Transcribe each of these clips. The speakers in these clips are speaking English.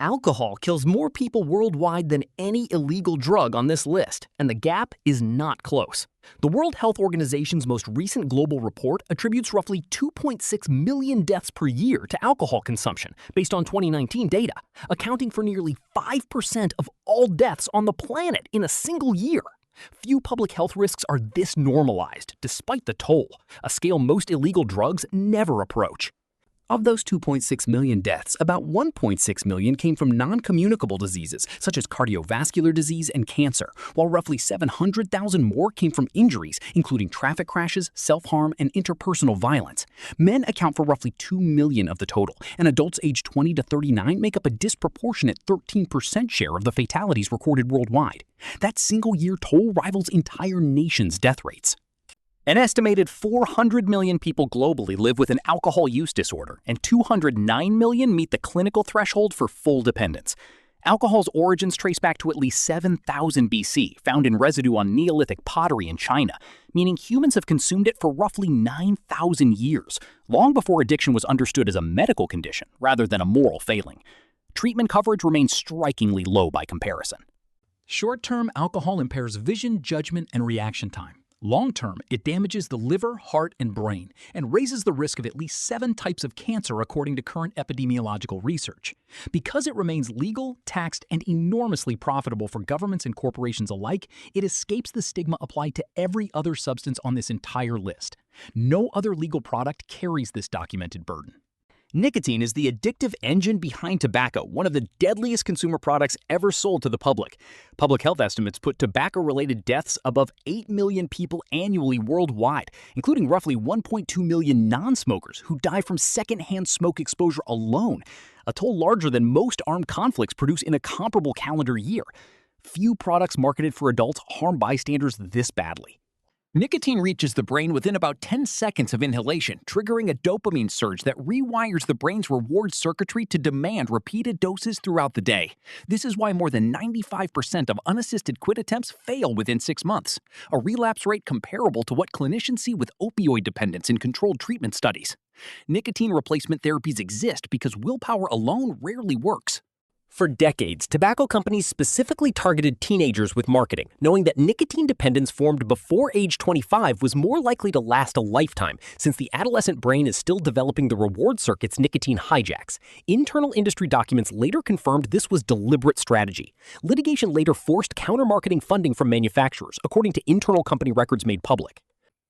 Alcohol kills more people worldwide than any illegal drug on this list, and the gap is not close. The World Health Organization's most recent global report attributes roughly 2.6 million deaths per year to alcohol consumption, based on 2019 data, accounting for nearly 5% of all deaths on the planet in a single year. Few public health risks are this normalized, despite the toll, a scale most illegal drugs never approach. Of those 2.6 million deaths, about 1.6 million came from non-communicable diseases, such as cardiovascular disease and cancer, while roughly 700,000 more came from injuries, including traffic crashes, self-harm, and interpersonal violence. Men account for roughly 2 million of the total, and adults aged 20 to 39 make up a disproportionate 13% share of the fatalities recorded worldwide. That single-year toll rivals entire nations' death rates. An estimated 400 million people globally live with an alcohol use disorder, and 209 million meet the clinical threshold for full dependence. Alcohol's origins trace back to at least 7,000 BC, found in residue on Neolithic pottery in China, meaning humans have consumed it for roughly 9,000 years, long before addiction was understood as a medical condition rather than a moral failing. Treatment coverage remains strikingly low by comparison. Short-term alcohol impairs vision, judgment, and reaction time. Long-term, it damages the liver, heart, and brain, and raises the risk of at least 7 types of cancer according to current epidemiological research. Because it remains legal, taxed, and enormously profitable for governments and corporations alike, it escapes the stigma applied to every other substance on this entire list. No other legal product carries this documented burden. Nicotine is the addictive engine behind tobacco, one of the deadliest consumer products ever sold to the public. Public health estimates put tobacco-related deaths above 8 million people annually worldwide, including roughly 1.2 million non-smokers who die from secondhand smoke exposure alone, a toll larger than most armed conflicts produce in a comparable calendar year. Few products marketed for adults harm bystanders this badly. Nicotine reaches the brain within about 10 seconds of inhalation, triggering a dopamine surge that rewires the brain's reward circuitry to demand repeated doses throughout the day. This is why more than 95% of unassisted quit attempts fail within 6 months, a relapse rate comparable to what clinicians see with opioid dependence in controlled treatment studies. Nicotine replacement therapies exist because willpower alone rarely works. For decades, tobacco companies specifically targeted teenagers with marketing, knowing that nicotine dependence formed before age 25 was more likely to last a lifetime, since the adolescent brain is still developing the reward circuits nicotine hijacks. Internal industry documents later confirmed this was deliberate strategy. Litigation later forced counter-marketing funding from manufacturers, according to internal company records made public.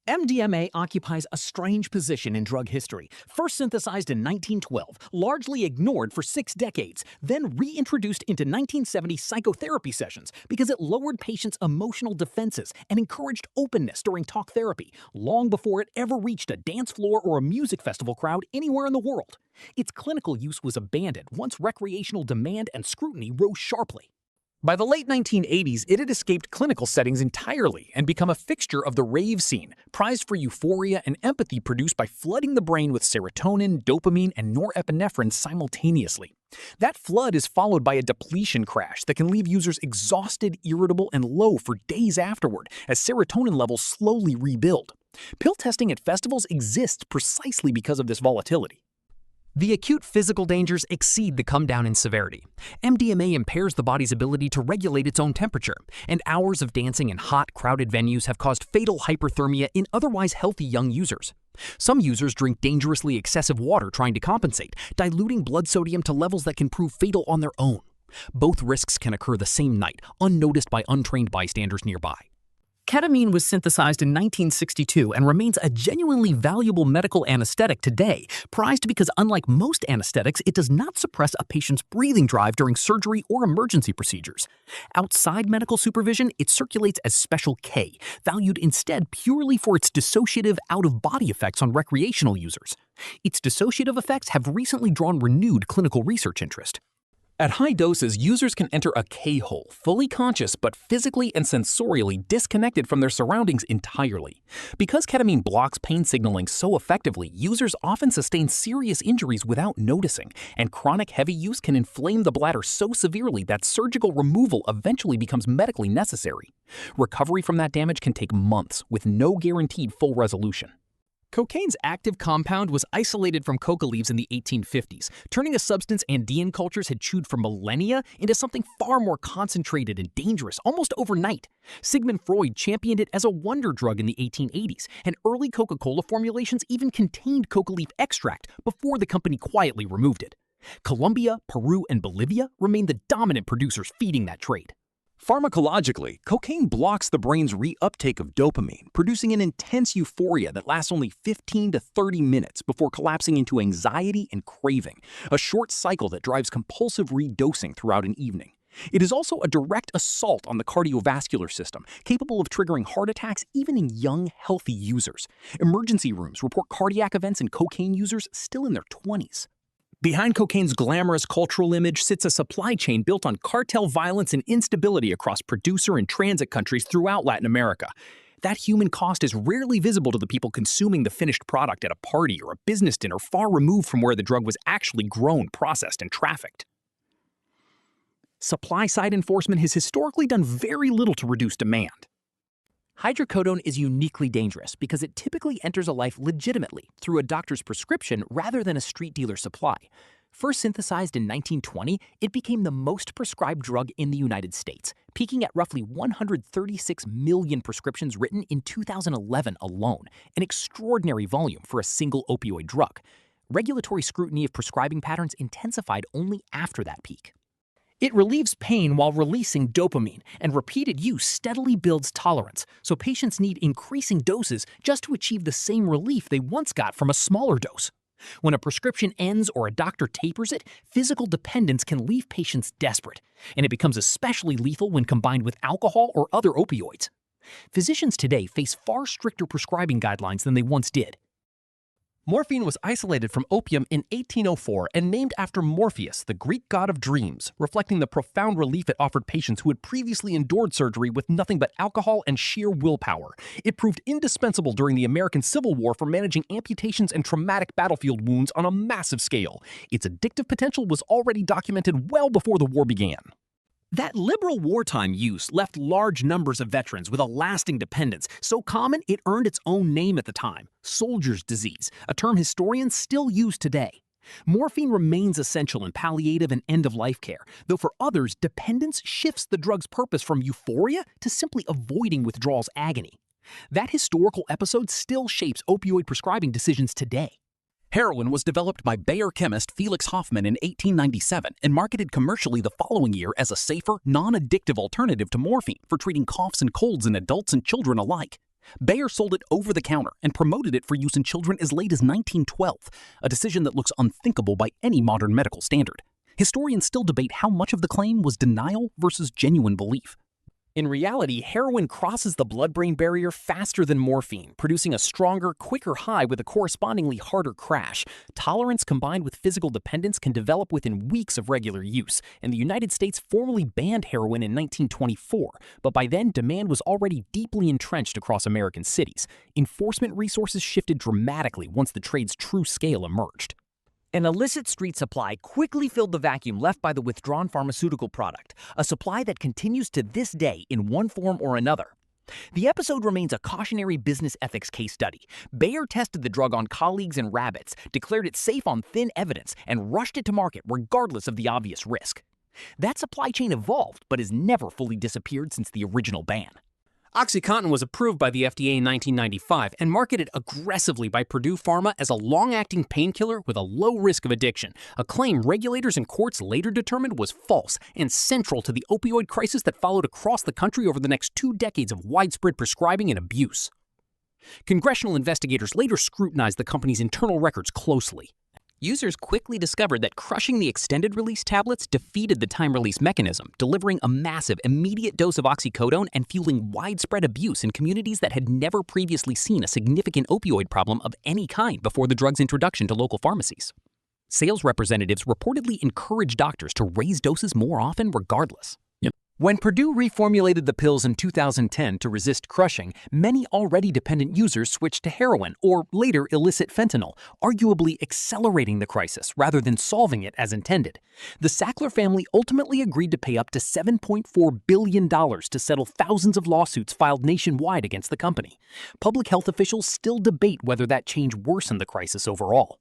MDMA occupies a strange position in drug history. First synthesized in 1912, largely ignored for 6 decades, then reintroduced into 1970 psychotherapy sessions because it lowered patients' emotional defenses and encouraged openness during talk therapy, long before it ever reached a dance floor or a music festival crowd anywhere in the world. Its clinical use was abandoned once recreational demand and scrutiny rose sharply. By the late 1980s, it had escaped clinical settings entirely and become a fixture of the rave scene, prized for euphoria and empathy produced by flooding the brain with serotonin, dopamine, and norepinephrine simultaneously. That flood is followed by a depletion crash that can leave users exhausted, irritable, and low for days afterward as serotonin levels slowly rebuild. Pill testing at festivals exists precisely because of this volatility. The acute physical dangers exceed the come-down in severity. MDMA impairs the body's ability to regulate its own temperature, and hours of dancing in hot, crowded venues have caused fatal hyperthermia in otherwise healthy young users. Some users drink dangerously excessive water trying to compensate, diluting blood sodium to levels that can prove fatal on their own. Both risks can occur the same night, unnoticed by untrained bystanders nearby. Ketamine was synthesized in 1962 and remains a genuinely valuable medical anesthetic today, prized because unlike most anesthetics, it does not suppress a patient's breathing drive during surgery or emergency procedures. Outside medical supervision, it circulates as Special K, valued instead purely for its dissociative out-of-body effects on recreational users. Its dissociative effects have recently drawn renewed clinical research interest. At high doses, users can enter a K-hole, fully conscious but physically and sensorially disconnected from their surroundings entirely. Because ketamine blocks pain signaling so effectively, users often sustain serious injuries without noticing, and chronic heavy use can inflame the bladder so severely that surgical removal eventually becomes medically necessary. Recovery from that damage can take months, with no guaranteed full resolution. Cocaine's active compound was isolated from coca leaves in the 1850s, turning a substance Andean cultures had chewed for millennia into something far more concentrated and dangerous almost overnight. Sigmund Freud championed it as a wonder drug in the 1880s, and early Coca-Cola formulations even contained coca leaf extract before the company quietly removed it. Colombia, Peru, and Bolivia remain the dominant producers feeding that trade. Pharmacologically, cocaine blocks the brain's reuptake of dopamine, producing an intense euphoria that lasts only 15 to 30 minutes before collapsing into anxiety and craving, a short cycle that drives compulsive redosing throughout an evening. It is also a direct assault on the cardiovascular system, capable of triggering heart attacks even in young, healthy users. Emergency rooms report cardiac events in cocaine users still in their 20s. Behind cocaine's glamorous cultural image sits a supply chain built on cartel violence and instability across producer and transit countries throughout Latin America. That human cost is rarely visible to the people consuming the finished product at a party or a business dinner far removed from where the drug was actually grown, processed, and trafficked. Supply-side enforcement has historically done very little to reduce demand. Hydrocodone is uniquely dangerous because it typically enters a life legitimately through a doctor's prescription rather than a street dealer supply. First synthesized in 1920, it became the most prescribed drug in the United States, peaking at roughly 136 million prescriptions written in 2011 alone, an extraordinary volume for a single opioid drug. Regulatory scrutiny of prescribing patterns intensified only after that peak. It relieves pain while releasing dopamine, and repeated use steadily builds tolerance, so patients need increasing doses just to achieve the same relief they once got from a smaller dose. When a prescription ends or a doctor tapers it, physical dependence can leave patients desperate, and it becomes especially lethal when combined with alcohol or other opioids. Physicians today face far stricter prescribing guidelines than they once did. Morphine was isolated from opium in 1804 and named after Morpheus, the Greek god of dreams, reflecting the profound relief it offered patients who had previously endured surgery with nothing but alcohol and sheer willpower. It proved indispensable during the American Civil War for managing amputations and traumatic battlefield wounds on a massive scale. Its addictive potential was already documented well before the war began. That liberal wartime use left large numbers of veterans with a lasting dependence, so common it earned its own name at the time, soldier's disease, a term historians still use today. Morphine remains essential in palliative and end-of-life care, though for others, dependence shifts the drug's purpose from euphoria to simply avoiding withdrawal's agony. That historical episode still shapes opioid prescribing decisions today. Heroin was developed by Bayer chemist Felix Hoffmann in 1897 and marketed commercially the following year as a safer, non-addictive alternative to morphine for treating coughs and colds in adults and children alike. Bayer sold it over the counter and promoted it for use in children as late as 1912, a decision that looks unthinkable by any modern medical standard. Historians still debate how much of the claim was denial versus genuine belief. In reality, heroin crosses the blood-brain barrier faster than morphine, producing a stronger, quicker high with a correspondingly harder crash. Tolerance combined with physical dependence can develop within weeks of regular use, and the United States formally banned heroin in 1924, but by then demand was already deeply entrenched across American cities. Enforcement resources shifted dramatically once the trade's true scale emerged. An illicit street supply quickly filled the vacuum left by the withdrawn pharmaceutical product, a supply that continues to this day in one form or another. The episode remains a cautionary business ethics case study. Bayer tested the drug on colleagues and rabbits, declared it safe on thin evidence, and rushed it to market regardless of the obvious risk. That supply chain evolved, but has never fully disappeared since the original ban. OxyContin was approved by the FDA in 1995 and marketed aggressively by Purdue Pharma as a long-acting painkiller with a low risk of addiction, a claim regulators and courts later determined was false and central to the opioid crisis that followed across the country over the next 2 decades of widespread prescribing and abuse. Congressional investigators later scrutinized the company's internal records closely. Users quickly discovered that crushing the extended-release tablets defeated the time-release mechanism, delivering a massive, immediate dose of oxycodone and fueling widespread abuse in communities that had never previously seen a significant opioid problem of any kind before the drug's introduction to local pharmacies. Sales representatives reportedly encouraged doctors to raise doses more often regardless. When Purdue reformulated the pills in 2010 to resist crushing, many already dependent users switched to heroin or later illicit fentanyl, arguably accelerating the crisis rather than solving it as intended. The Sackler family ultimately agreed to pay up to $7.4 billion to settle thousands of lawsuits filed nationwide against the company. Public health officials still debate whether that change worsened the crisis overall.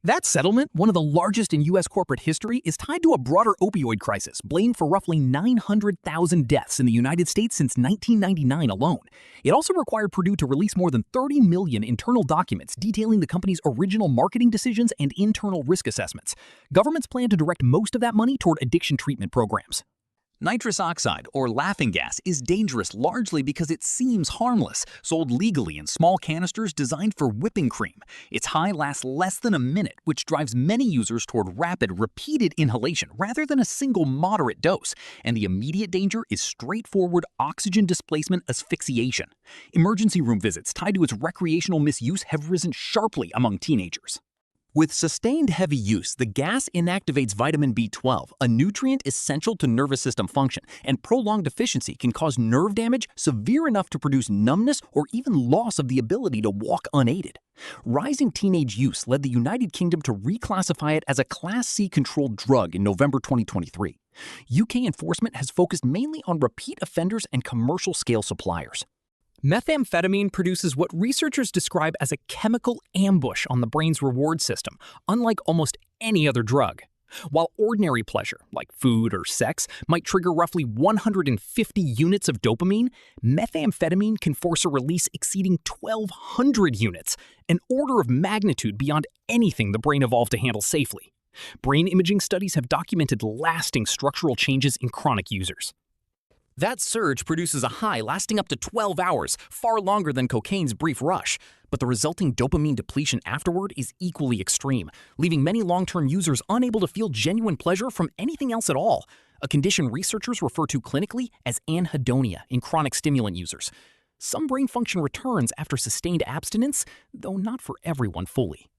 That settlement, one of the largest in U.S. corporate history, is tied to a broader opioid crisis, blamed for roughly 900,000 deaths in the United States since 1999 alone. It also required Purdue to release more than 30 million internal documents detailing the company's original marketing decisions and internal risk assessments. Governments plan to direct most of that money toward addiction treatment programs. Nitrous oxide, or laughing gas, is dangerous largely because it seems harmless, sold legally in small canisters designed for whipping cream. Its high lasts less than a minute, which drives many users toward rapid, repeated inhalation rather than a single moderate dose. And the immediate danger is straightforward oxygen displacement asphyxiation. Emergency room visits tied to its recreational misuse have risen sharply among teenagers. With sustained heavy use, the gas inactivates vitamin B12, a nutrient essential to nervous system function, and prolonged deficiency can cause nerve damage severe enough to produce numbness or even loss of the ability to walk unaided. Rising teenage use led the United Kingdom to reclassify it as a Class C controlled drug in November 2023. UK enforcement has focused mainly on repeat offenders and commercial-scale suppliers. Methamphetamine produces what researchers describe as a chemical ambush on the brain's reward system, unlike almost any other drug. While ordinary pleasure, like food or sex, might trigger roughly 150 units of dopamine, methamphetamine can force a release exceeding 1,200 units, an order of magnitude beyond anything the brain evolved to handle safely. Brain imaging studies have documented lasting structural changes in chronic users. That surge produces a high lasting up to 12 hours, far longer than cocaine's brief rush. But the resulting dopamine depletion afterward is equally extreme, leaving many long-term users unable to feel genuine pleasure from anything else at all, a condition researchers refer to clinically as anhedonia in chronic stimulant users. Some brain function returns after sustained abstinence, though not for everyone fully.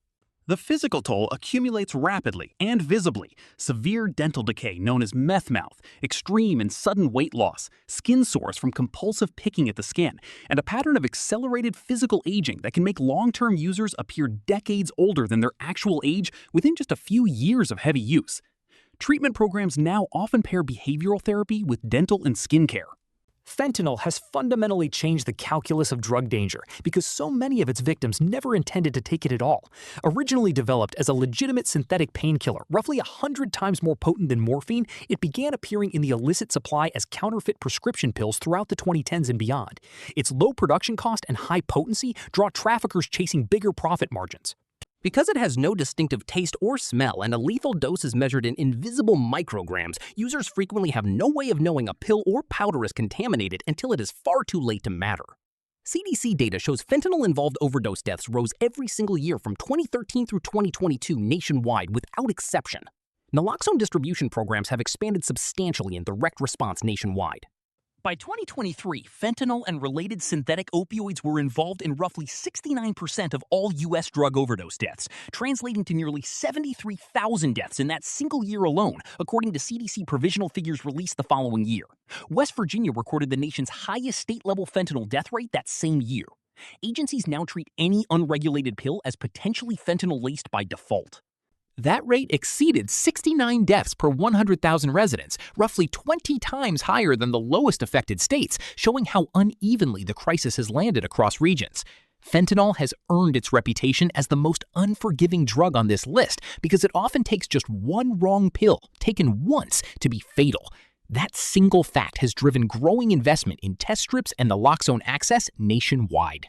The physical toll accumulates rapidly and visibly. Severe dental decay known as meth mouth, extreme and sudden weight loss, skin sores from compulsive picking at the skin, and a pattern of accelerated physical aging that can make long-term users appear decades older than their actual age within just a few years of heavy use. Treatment programs now often pair behavioral therapy with dental and skin care. Fentanyl has fundamentally changed the calculus of drug danger because so many of its victims never intended to take it at all. Originally developed as a legitimate synthetic painkiller, roughly 100 times more potent than morphine, it began appearing in the illicit supply as counterfeit prescription pills throughout the 2010s and beyond. Its low production cost and high potency draw traffickers chasing bigger profit margins. Because it has no distinctive taste or smell and a lethal dose is measured in invisible micrograms, users frequently have no way of knowing a pill or powder is contaminated until it is far too late to matter. CDC data shows fentanyl-involved overdose deaths rose every single year from 2013 through 2022 nationwide without exception. Naloxone distribution programs have expanded substantially in direct response nationwide. By 2023, fentanyl and related synthetic opioids were involved in roughly 69% of all U.S. drug overdose deaths, translating to nearly 73,000 deaths in that single year alone, according to CDC provisional figures released the following year. West Virginia recorded the nation's highest state-level fentanyl death rate that same year. Agencies now treat any unregulated pill as potentially fentanyl-laced by default. That rate exceeded 69 deaths per 100,000 residents, roughly 20 times higher than the lowest affected states, showing how unevenly the crisis has landed across regions. Fentanyl has earned its reputation as the most unforgiving drug on this list because it often takes just one wrong pill, taken once, to be fatal. That single fact has driven growing investment in test strips and naloxone access nationwide.